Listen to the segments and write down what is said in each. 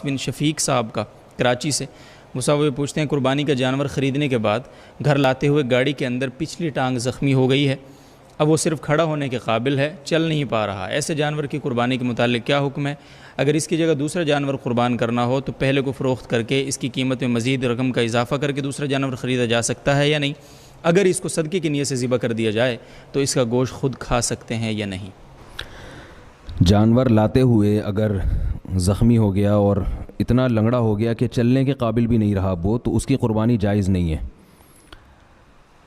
بن شفیق صاحب کا کراچی سے، وہ پوچھتے ہیں قربانی کا جانور خریدنے کے بعد گھر لاتے ہوئے گاڑی کے اندر پچھلی ٹانگ زخمی ہو گئی ہے، اب وہ صرف کھڑا ہونے کے قابل ہے، چل نہیں پا رہا، ایسے جانور کی قربانی کے متعلق کیا حکم ہے؟ اگر اس کی جگہ دوسرا جانور قربان کرنا ہو تو پہلے کو فروخت کر کے اس کی قیمت میں مزید رقم کا اضافہ کر کے دوسرا جانور خریدا جا سکتا ہے یا نہیں؟ اگر اس کو صدقے کی نیت سے ذبح کر دیا جائے تو اس کا گوشت خود کھا سکتے ہیں یا نہیں؟ جانور لاتے ہوئے اگر زخمی ہو گیا اور اتنا لنگڑا ہو گیا کہ چلنے کے قابل بھی نہیں رہا وہ، تو اس کی قربانی جائز نہیں ہے۔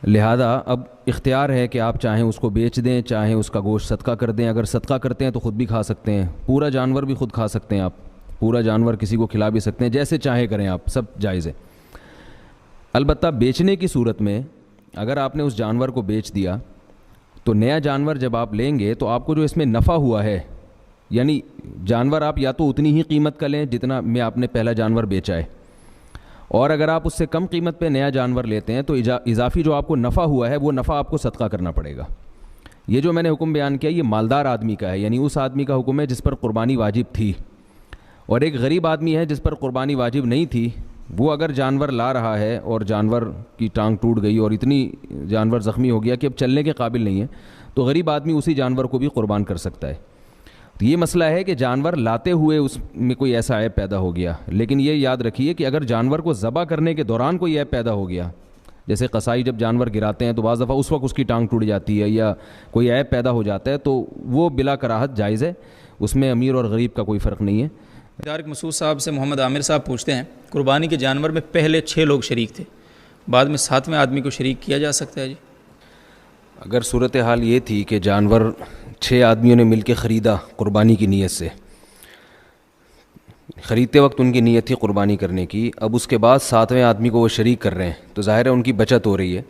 لہذا اب اختیار ہے کہ آپ چاہیں اس کو بیچ دیں، چاہیں اس کا گوشت صدقہ کر دیں۔ اگر صدقہ کرتے ہیں تو خود بھی کھا سکتے ہیں، پورا جانور بھی خود کھا سکتے ہیں، آپ پورا جانور کسی کو کھلا بھی سکتے ہیں، جیسے چاہیں کریں آپ، سب جائز ہے۔ البتہ بیچنے کی صورت میں اگر آپ نے اس جانور کو بیچ دیا تو نیا جانور جب آپ لیں گے تو آپ کو جو اس میں نفع ہوا ہے، یعنی جانور آپ یا تو اتنی ہی قیمت کا لیں جتنا میں آپ نے پہلا جانور بیچا ہے، اور اگر آپ اس سے کم قیمت پہ نیا جانور لیتے ہیں تو اضافی جو آپ کو نفع ہوا ہے وہ نفع آپ کو صدقہ کرنا پڑے گا۔ یہ جو میں نے حکم بیان کیا یہ مالدار آدمی کا ہے، یعنی اس آدمی کا حکم ہے جس پر قربانی واجب تھی، اور ایک غریب آدمی ہے جس پر قربانی واجب نہیں تھی، وہ اگر جانور لا رہا ہے اور جانور کی ٹانگ ٹوٹ گئی اور اتنی جانور زخمی ہو گیا کہ اب چلنے کے قابل نہیں ہے، تو غریب آدمی اسی جانور کو بھی قربان کر سکتا ہے۔ تو یہ مسئلہ ہے کہ جانور لاتے ہوئے اس میں کوئی ایسا عیب پیدا ہو گیا، لیکن یہ یاد رکھیے کہ اگر جانور کو ذبح کرنے کے دوران کوئی عیب پیدا ہو گیا، جیسے قصائی جب جانور گراتے ہیں تو بعض دفعہ اس وقت اس کی ٹانگ ٹوٹ جاتی ہے یا کوئی عیب پیدا ہو جاتا ہے، تو وہ بلا کراہت جائز ہے، اس میں امیر اور غریب کا کوئی فرق نہیں ہے۔ طارق مسعود صاحب سے محمد عامر صاحب پوچھتے ہیں قربانی کے جانور میں پہلے 6 لوگ شریک تھے، بعد میں 7ویں آدمی کو شریک کیا جا سکتا ہے؟ جی اگر صورتحال یہ تھی کہ جانور 6 آدمیوں نے مل کے خریدا قربانی کی نیت سے، خریدتے وقت ان کی نیت تھی قربانی کرنے کی، اب اس کے بعد 7ویں آدمی کو وہ شریک کر رہے ہیں، تو ظاہر ہے ان کی بچت ہو رہی ہے،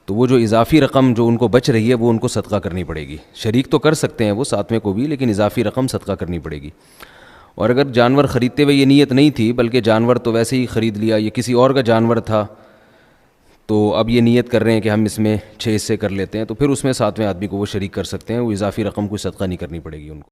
تو وہ جو اضافی رقم جو ان کو بچ رہی ہے وہ ان کو صدقہ کرنی پڑے گی۔ شریک تو کر سکتے ہیں وہ 7ویں کو بھی، لیکن اضافی رقم صدقہ کرنی پڑے گی۔ اور اگر جانور خریدتے ہوئے یہ نیت نہیں تھی بلکہ جانور تو ویسے ہی خرید لیا، یہ کسی اور کا جانور تھا، تو اب یہ نیت کر رہے ہیں کہ ہم اس میں 6 حصے کر لیتے ہیں، تو پھر اس میں 7ویں آدمی کو وہ شریک کر سکتے ہیں، وہ اضافی رقم کوئی صدقہ نہیں کرنی پڑے گی ان کو۔